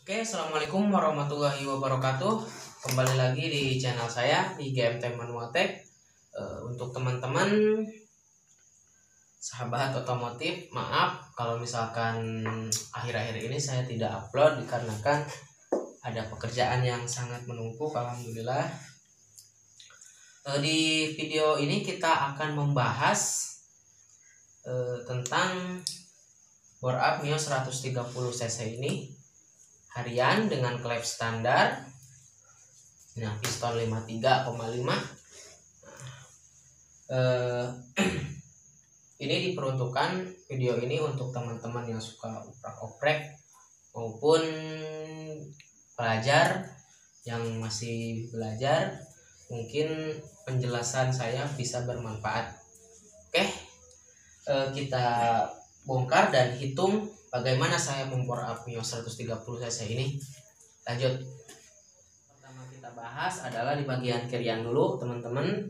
Oke, assalamualaikum warahmatullahi wabarakatuh. Kembali lagi di channel saya di GMT Manual Tech. Untuk teman-teman sahabat otomotif, maaf kalau misalkan akhir-akhir ini saya tidak upload dikarenakan ada pekerjaan yang sangat menumpuk. Alhamdulillah. Di video ini kita akan membahas tentang bore up Mio 130 cc ini harian dengan klep standar. Nah, piston 53,5. Ini diperuntukkan video ini untuk teman-teman yang suka oprek-oprek maupun pelajar yang masih belajar. Mungkin penjelasan saya bisa bermanfaat. Oke, kita bongkar dan hitung bagaimana saya membore up Mio 130 cc ini. Lanjut. Pertama kita bahas adalah di bagian kirian dulu, teman-teman.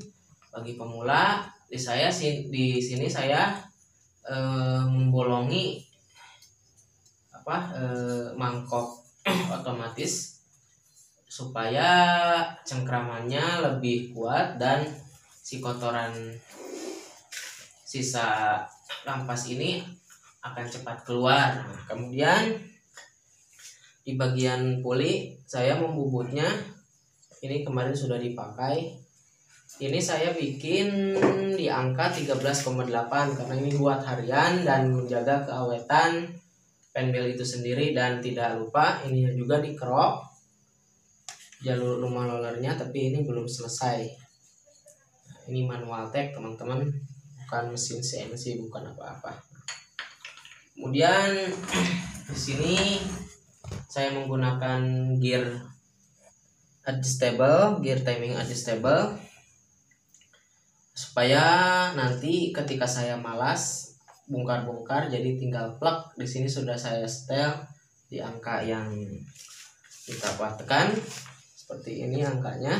Bagi pemula, di sini saya membolongi mangkok otomatis supaya cengkramannya lebih kuat dan si kotoran sisa rampas ini akan cepat keluar. Nah, kemudian di bagian puli saya membubutnya. Ini kemarin sudah dipakai. Ini saya bikin di angka 13,8 karena ini buat harian dan menjaga keawetan penbel itu sendiri. Dan tidak lupa ini juga di crop jalur rumah rollernya, tapi ini belum selesai. Nah, ini manual tech teman-teman, bukan mesin CNC, bukan apa-apa. Kemudian di sini saya menggunakan gear timing adjustable supaya nanti ketika saya malas bongkar-bongkar jadi tinggal plug. Di sini sudah saya setel di angka yang kita tekan. Seperti ini angkanya.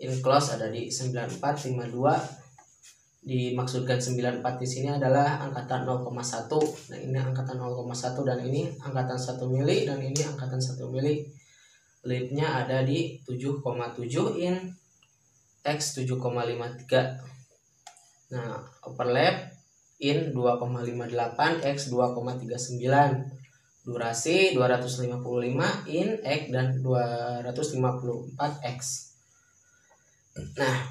Enclose ada di 9452. Dimaksudkan 94 di sini adalah angkatan 0,1. Nah, ini angkatan 0,1 dan ini angkatan 1 mili dan ini angkatan 1 mili. Lipnya ada di 7,7 in X 7,53. Nah, overlap in 2,58 X 2,39. Durasi 255 in X dan 254 X. Nah,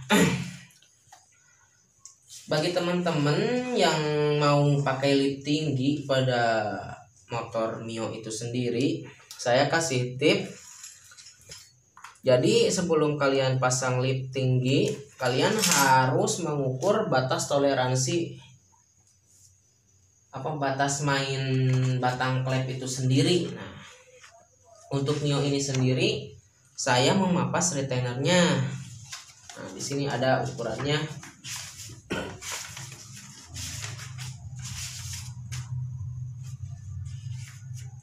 bagi teman-teman yang mau pakai lip tinggi pada motor Mio itu sendiri, saya kasih tip. Jadi sebelum kalian pasang lip tinggi, kalian harus mengukur batas toleransi batas main batang klep itu sendiri. Nah, untuk Mio ini sendiri saya memapas retainernya. Nah, di sini ada ukurannya.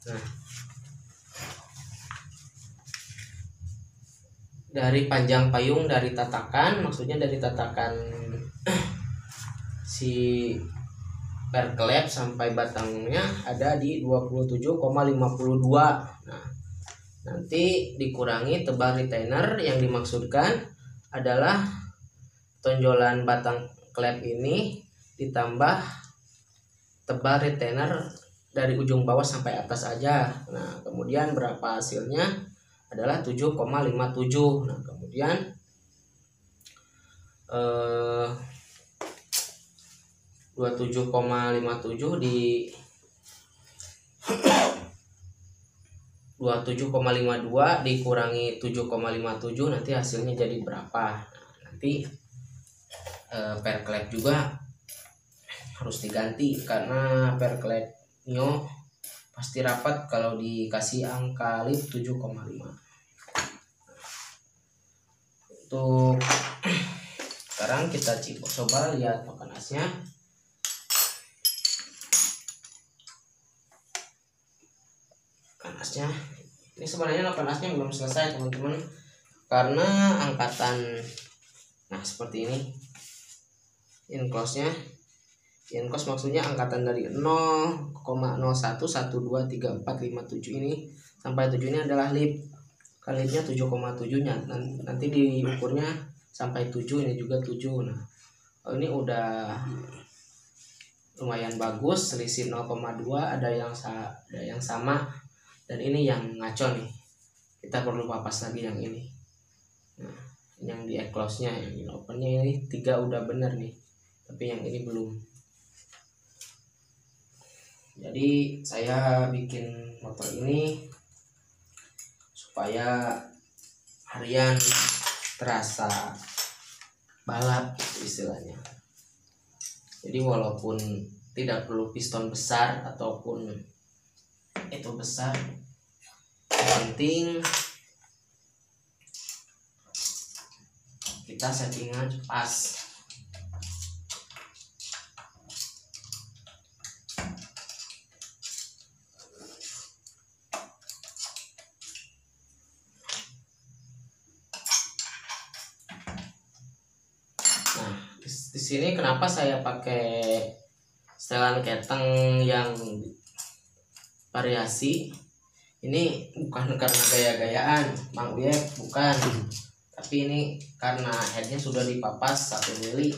Nah, dari panjang payung, dari tatakan, maksudnya dari tatakan si perklep sampai batangnya ada di 27,52. Nah, nanti dikurangi tebal retainer. Yang dimaksudkan adalah tonjolan batang klep ini ditambah tebal retainer dari ujung bawah sampai atas aja. Nah, kemudian berapa hasilnya adalah 7,57. Nah, kemudian 27,57 di 27,52 dikurangi 7,57, nanti hasilnya jadi berapa. Nah, nanti perklep juga harus diganti karena perklep Mio pasti rapat kalau dikasih angka lip 7,5. Untuk sekarang kita coba lihat panasnya. Panasnya ini sebenarnya panasnya belum selesai teman-teman, karena angkatan seperti ini enclose-nya. Enclose maksudnya angkatan dari 0,01123457 ini sampai 7 ini adalah lip. Lipnya 7,7 nya. Nanti diukurnya sampai 7, ini juga 7. Nah, ini udah lumayan bagus, selisih 0,2, ada yang sama, dan ini yang ngaco nih. Kita perlu papas lagi yang ini. Nah, yang di close nya, yang di open nya ini 3 udah bener nih, tapi yang ini belum. Jadi saya bikin motor ini supaya harian terasa balap istilahnya. Jadi walaupun tidak perlu piston besar ataupun itu besar, yang penting kita settingan pas. Nah, di sini kenapa saya pakai setelan keteng yang variasi? Ini bukan karena gaya-gayaan, Mang Uyek, bukan. Tapi ini karena headnya sudah dipapas 1 mili.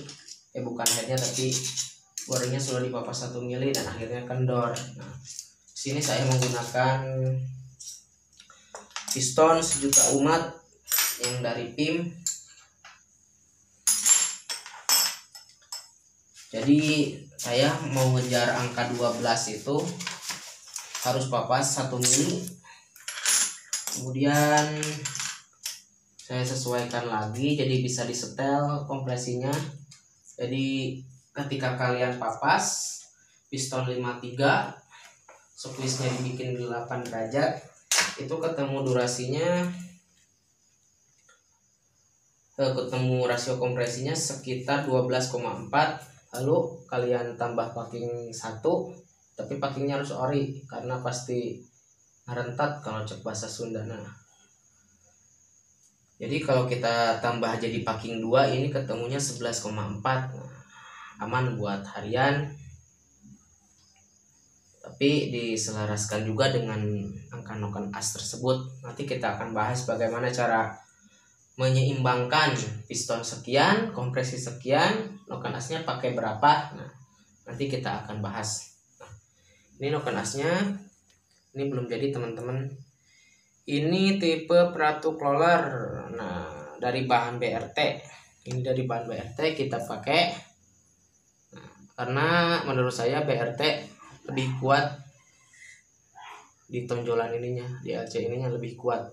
Bukan headnya, tapi boringnya sudah dipapas 1 mili dan akhirnya kendor. Nah, di sini saya menggunakan piston sejuta umat yang dari PIM. Jadi saya mau ngejar angka 12 itu harus papas 1 mili. Kemudian saya sesuaikan lagi jadi bisa disetel kompresinya. Jadi ketika kalian papas piston 53, squeeze-nya dibikin 8 derajat, itu ketemu durasinya, ketemu rasio kompresinya sekitar 12,4. Lalu kalian tambah packing 1, tapi packingnya harus ori karena pasti ngarentat kalau cek bahasa Sunda. Nah, jadi kalau kita tambah jadi packing 2, ini ketemunya 11,4. Nah, aman buat harian, tapi diselaraskan juga dengan angka noken as tersebut. Nanti kita akan bahas bagaimana cara menyeimbangkan piston sekian, kompresi sekian, noken asnya pakai berapa. Nah, nanti kita akan bahas. Nah, ini noken asnya, ini belum jadi teman-teman. Ini tipe Pratu Crawler. Nah, dari bahan BRT. Ini dari bahan BRT kita pakai. Nah, karena menurut saya BRT lebih kuat di tonjolan ininya, di LC ininya lebih kuat.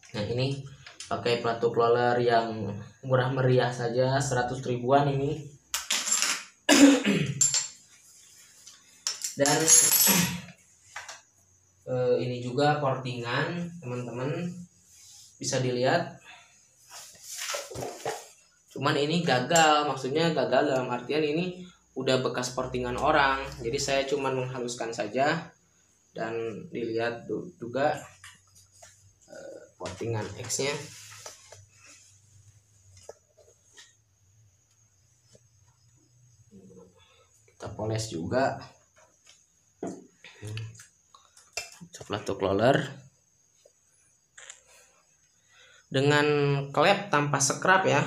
Nah, ini pakai Pratu Crawler yang murah meriah saja, 100 ribuan ini. Dan ini juga portingan, teman-teman bisa dilihat. Cuman ini gagal, maksudnya gagal dalam artian ini udah bekas portingan orang. Jadi saya cuman menghaluskan saja, dan dilihat juga portingan X-nya. Kita poles juga. Pratu Crawler dengan klep tanpa scrap ya,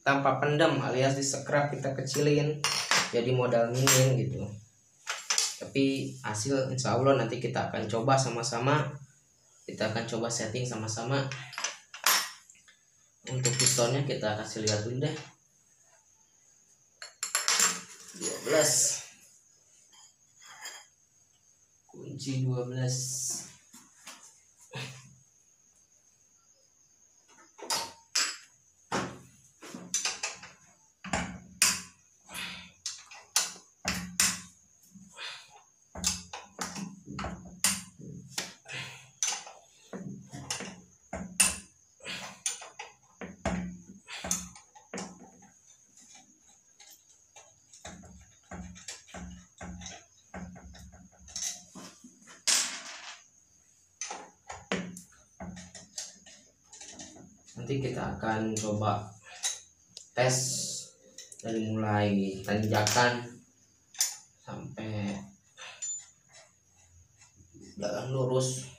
tanpa pendem alias di scrap kita kecilin jadi modal minim gitu. Tapi hasil insya Allah nanti kita akan coba sama-sama. Kita akan coba setting sama-sama. Untuk pistonnya kita kasih lihat dulu deh. 12. Kunci 12. Nanti kita akan coba tes dari mulai tanjakan sampai belakang lurus.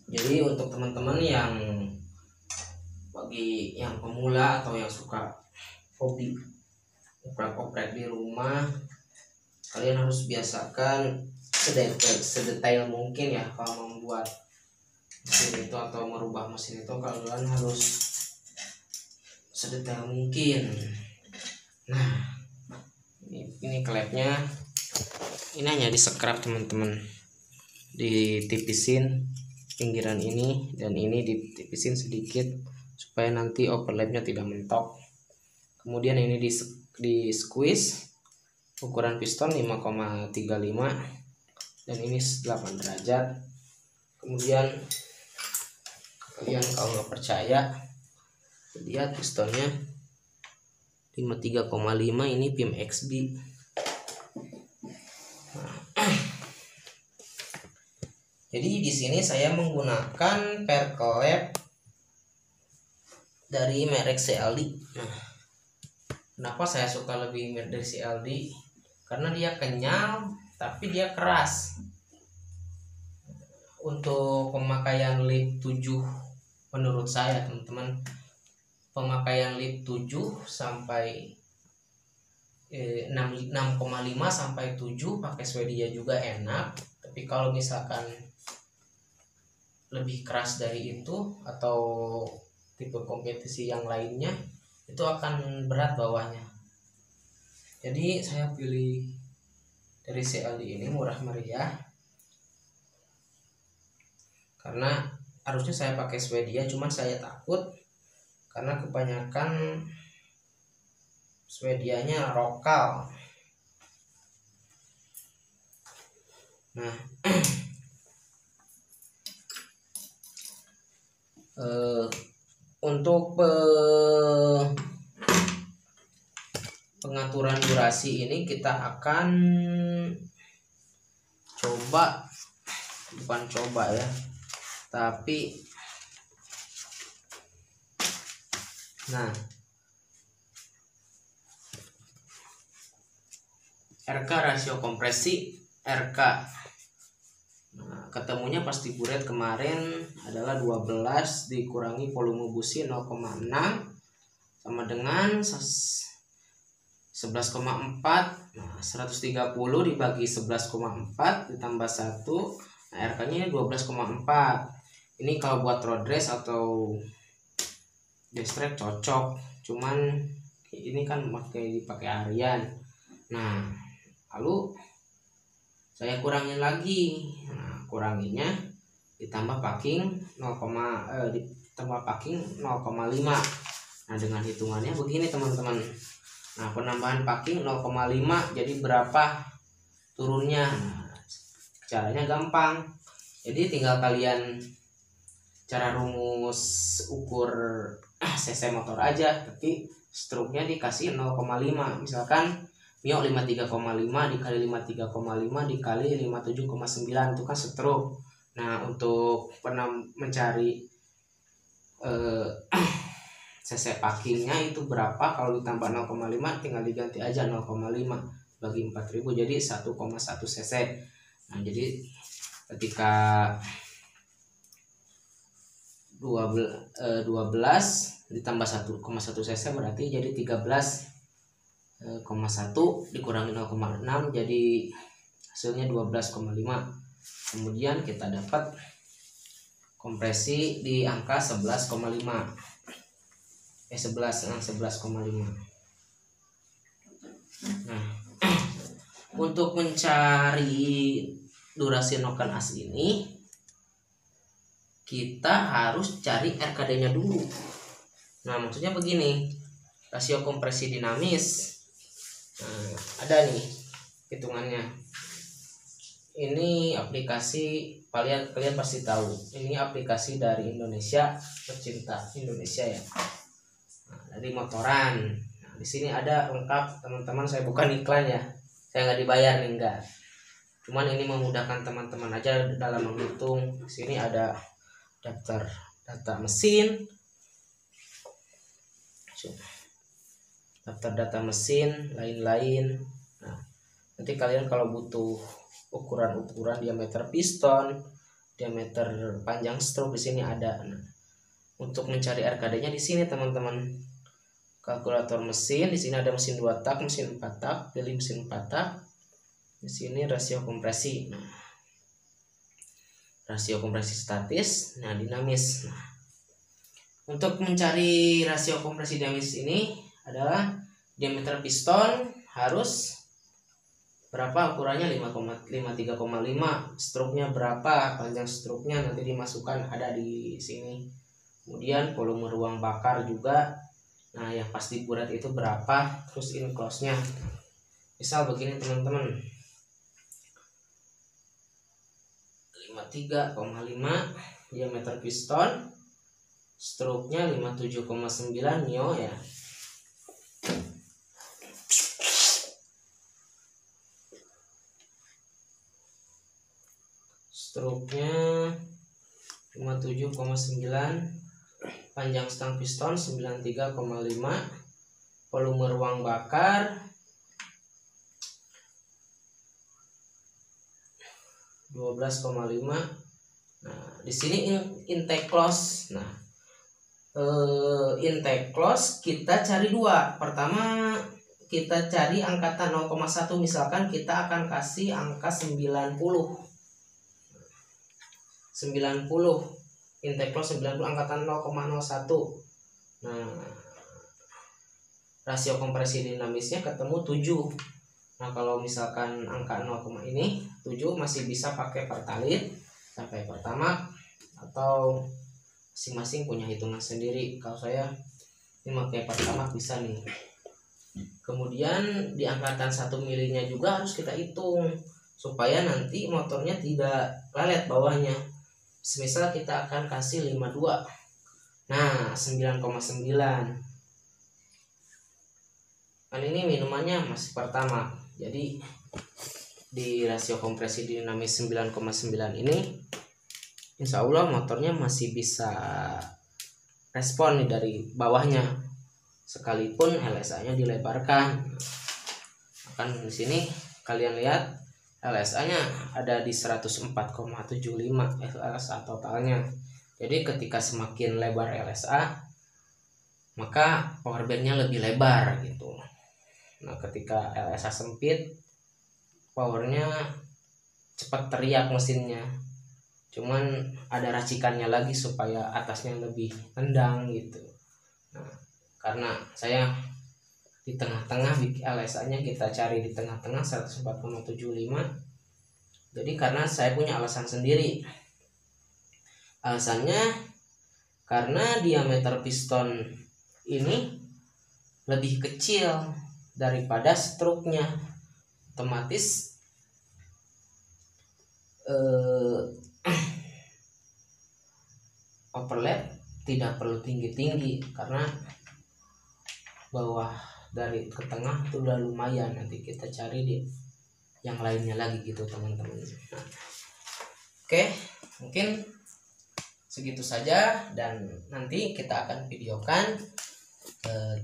Jadi untuk teman-teman yang bagi yang pemula atau yang suka hobi oprek-oprek di rumah, kalian harus biasakan sedetail mungkin ya. Kalau membuat mesin itu atau merubah mesin itu, kalian harus sedetail mungkin. Nah, ini klepnya, ini hanya di-scrap teman-teman, ditipisin pinggiran ini dan ini ditipisin sedikit supaya nanti overlapnya tidak mentok. Kemudian ini di squeeze, ukuran piston 5,35 dan ini 8 derajat. Kemudian kalian kalau nggak percaya, lihat pistonnya 53,5, ini pin XB. Jadi di sini saya menggunakan perklep dari merek CLD. Nah, kenapa saya suka lebih dari CLD? Karena dia kenyal tapi dia keras. Untuk pemakaian lip 7 menurut saya teman-teman, pemakaian lip 7 sampai 6,5 sampai 7 pakai Swedia juga enak. Tapi kalau misalkan lebih keras dari itu atau tipe kompetisi yang lainnya, itu akan berat bawahnya. Jadi saya pilih dari CLD ini, murah meriah. Karena harusnya saya pakai Swedia, cuman saya takut karena kebanyakan Swedianya lokal. Nah, untuk pengaturan durasi ini kita akan bukan coba ya, tapi nah, RK rasio kompresi RK. Nah, ketemunya pas di buret kemarin adalah 12 dikurangi volume busi 0,6 sama dengan 11,4. Nah, 130 dibagi 11,4 ditambah 1. Nah, RK-nya 12,4. Ini kalau buat road race atau race track cocok. Cuman ini kan dipakai harian. Nah, lalu saya kurangin lagi. Nah, kuranginnya ditambah packing 0,5. Nah, dengan hitungannya begini teman-teman. Nah, penambahan packing 0,5 jadi berapa turunnya? Nah, caranya gampang. Jadi tinggal kalian cara rumus ukur cc motor aja, tapi stroke-nya dikasih 0,5. Misalkan Mio 53,5 dikali 53,5 dikali 57,9 itu kan stroke. Nah, untuk mencari cc packingnya itu berapa, kalau ditambah 0,5 tinggal diganti aja 0,5 bagi 4000 jadi 1,1 cc. Nah, jadi ketika 12 ditambah 1,1 cc berarti jadi 13,1 dikurangi 0,6 jadi hasilnya 12,5. Kemudian kita dapat kompresi di angka 11,5. 11,5. Nah, untuk mencari durasi noken as ini kita harus cari RKD-nya dulu. Nah, maksudnya begini, rasio kompresi dinamis. Nah, ada nih hitungannya. Ini aplikasi kalian pasti tahu. Ini aplikasi dari Indonesia, pecinta Indonesia ya. Nah, dari motoran. Nah, di sini ada lengkap teman-teman. Saya bukan iklan ya. Saya nggak dibayar nih, enggak. Cuman ini memudahkan teman-teman aja dalam menghitung. Di sini ada daftar data mesin, daftar data mesin lain-lain. Nah, Nanti kalian kalau butuh ukuran diameter piston, diameter panjang stroke di sini ada. Nah, untuk mencari RKD-nya di sini teman-teman. Kalkulator mesin, di sini ada mesin 2 tak, mesin 4 tak, pilih mesin 4 tak. Di sini rasio kompresi. Nah, rasio kompresi statis, nah dinamis. Nah, untuk mencari rasio kompresi dinamis ini adalah diameter piston harus berapa, ukurannya 53,5, stroke-nya berapa, panjang stroke-nya nanti dimasukkan ada di sini. Kemudian volume ruang bakar juga, nah yang pasti bulat itu berapa, terus enclose-nya. Misal begini teman-teman, 53,5 diameter piston, stroke-nya 57,9 neo ya. Stroke-nya 57,9, panjang stang piston 93,5, volume ruang bakar 12,5. Nah, di sini intake close. Nah, intake close kita cari dua. Pertama kita cari angkatan 0,1, misalkan kita akan kasih angka 90. Intake close 90, angkatan 0,01. Nah, rasio kompresi dinamisnya ketemu 7. Nah, kalau misalkan angka 0, ini 7 masih bisa pakai pertalit sampai pertama, atau masing-masing punya hitungan sendiri. Kalau saya ini pakai pertama bisa nih. Kemudian di angkatan 1 milinya juga harus kita hitung supaya nanti motornya tidak lelet bawahnya. Semisal kita akan kasih 52, nah 9,9, kan ini minumannya masih pertama, jadi di rasio kompresi dinamis 9,9 ini insya Allah motornya masih bisa respon nih dari bawahnya, sekalipun LSA nya dilebarkan. Kan di sini kalian lihat LSA-nya ada di 104,75 LSA totalnya. Jadi ketika semakin lebar LSA, maka power band-nya lebih lebar gitu. Nah, ketika LSA sempit, powernya cepat teriak mesinnya. Cuman ada racikannya lagi supaya atasnya lebih tendang gitu. Nah, karena saya di tengah-tengah LSA-nya kita cari di tengah-tengah 104,75. Jadi karena saya punya alasan sendiri. Alasannya karena diameter piston ini lebih kecil daripada stroke-nya. Otomatis overlap tidak perlu tinggi-tinggi karena bawah dari ke tengah itu udah lumayan. Nanti kita cari di yang lainnya lagi gitu teman-teman. Nah, oke, mungkin segitu saja, dan nanti kita akan videokan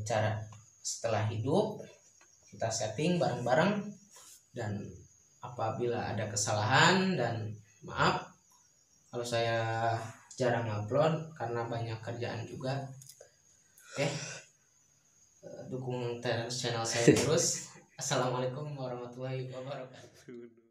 cara setelah hidup kita setting bareng-bareng, dan apabila ada kesalahan, dan maaf kalau saya jarang upload karena banyak kerjaan juga. Oke, dukung channel saya terus. Assalamualaikum warahmatullahi wabarakatuh.